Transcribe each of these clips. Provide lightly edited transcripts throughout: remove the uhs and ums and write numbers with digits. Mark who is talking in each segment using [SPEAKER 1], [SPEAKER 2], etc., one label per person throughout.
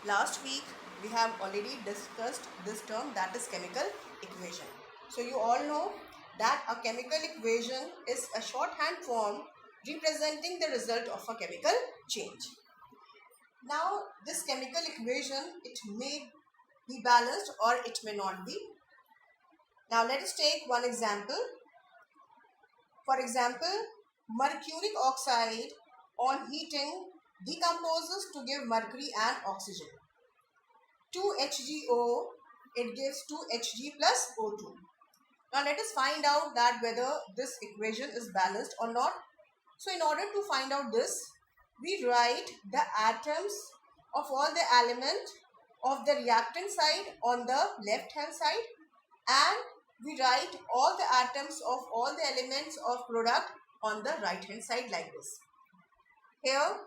[SPEAKER 1] Last week we have already discussed this term, that is chemical equation. So you all know that a chemical equation is a shorthand form representing the result of a chemical change. Now this chemical equation, it may be balanced or it may not be. Now let us take one example. For example, mercuric oxide on heating decomposes to give mercury and oxygen. 2HgO, it gives 2Hg plus O2. Now let us find out that whether this equation is balanced or not. So in order to find out this, we write the atoms of all the elements of the reactant side on the left hand side, and we write all the atoms of all the elements of product on the right hand side like this. Here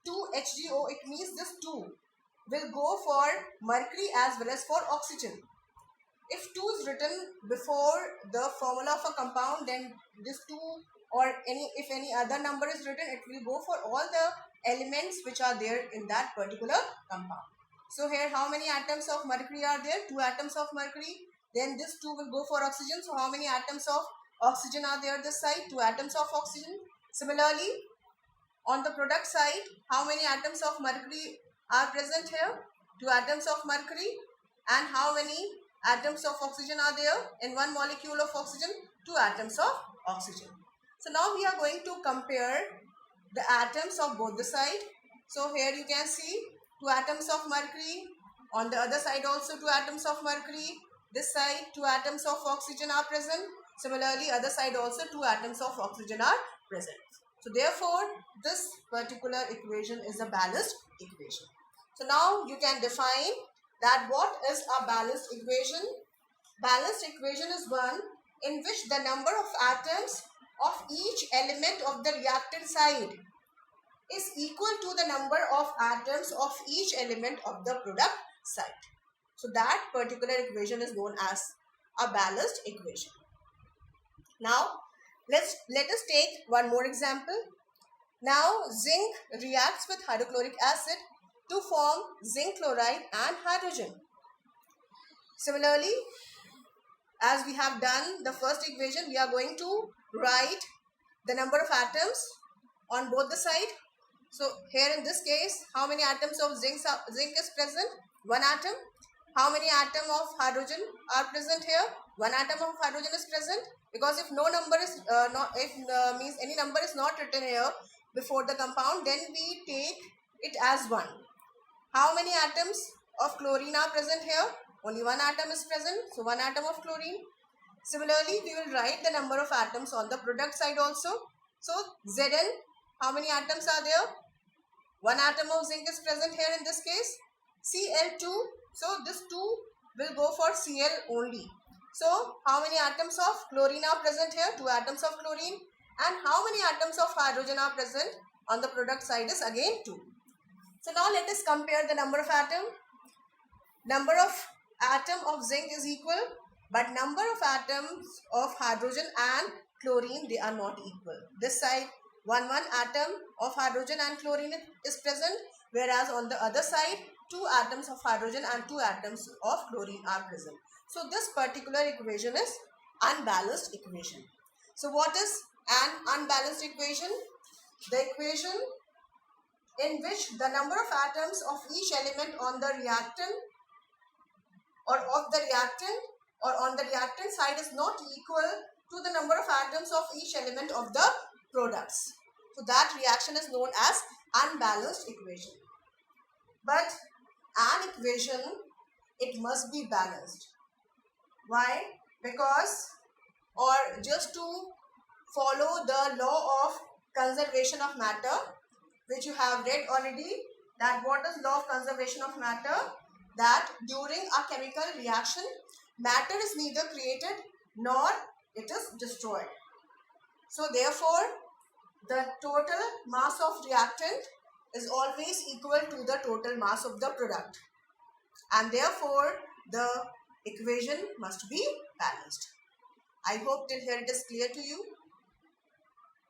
[SPEAKER 1] 2HgO, it means this 2 will go for mercury as well as for oxygen. If 2 is written before the formula of a compound, then this 2 or if any other number is written, it will go for all the elements which are there in that particular compound. So here how many atoms of mercury are there? 2 atoms of mercury. Then this 2 will go for oxygen. So how many atoms of oxygen are there this side? 2 atoms of oxygen. Similarly, on the product side, how many atoms of mercury are present here? 2 atoms of mercury. And how many atoms of oxygen are there in one molecule of oxygen? 2 atoms of oxygen. So now we are going to compare the atoms of both the side. So here you can see 2 atoms of mercury. On the other side also 2 atoms of mercury. This side 2 atoms of oxygen are present. Similarly, other side also 2 atoms of oxygen are present. So therefore, this particular equation is a balanced equation. So now you can define that what is a balanced equation. Balanced equation is one in which the number of atoms of each element of the reactant side is equal to the number of atoms of each element of the product side. So that particular equation is known as a balanced equation. Now let us take one more example. Now zinc reacts with hydrochloric acid to form zinc chloride and hydrogen. Similarly, as we have done the first equation, we are going to write the number of atoms on both the side. So here in this case, how many atoms of zinc is present? 1 atom. How many atoms of hydrogen are present here? 1 atom of hydrogen is present, because if no number is means any number is not written here before the compound, then we take it as 1. How many atoms of chlorine are present here? Only 1 atom is present, so 1 atom of chlorine. Similarly, we will write the number of atoms on the product side also. So Zn, how many atoms are there? 1 atom of zinc is present here in this case. Cl2, so this 2 will go for Cl only. So how many atoms of chlorine are present here? 2 atoms of chlorine. And how many atoms of hydrogen are present on the product side is again 2. So now let us compare the number of atom. Number of atom of zinc is equal, but number of atoms of hydrogen and chlorine, they are not equal. This side 1 atom of hydrogen and chlorine is present, whereas on the other side 2 atoms of hydrogen and 2 atoms of chlorine are present. So this particular equation is unbalanced equation. So what is an unbalanced equation? The equation in which the number of atoms of each element on the reactant or of the reactant or on the reactant side is not equal to the number of atoms of each element of the products. So that reaction is known as unbalanced equation. But an equation, it must be balanced. Why? Because, or just to follow the law of conservation of matter, which you have read already, that what is law of conservation of matter? That during a chemical reaction, matter is neither created nor it is destroyed. So therefore, the total mass of reactant is always equal to the total mass of the product, and therefore the equation must be balanced. I hope till here it is clear to you.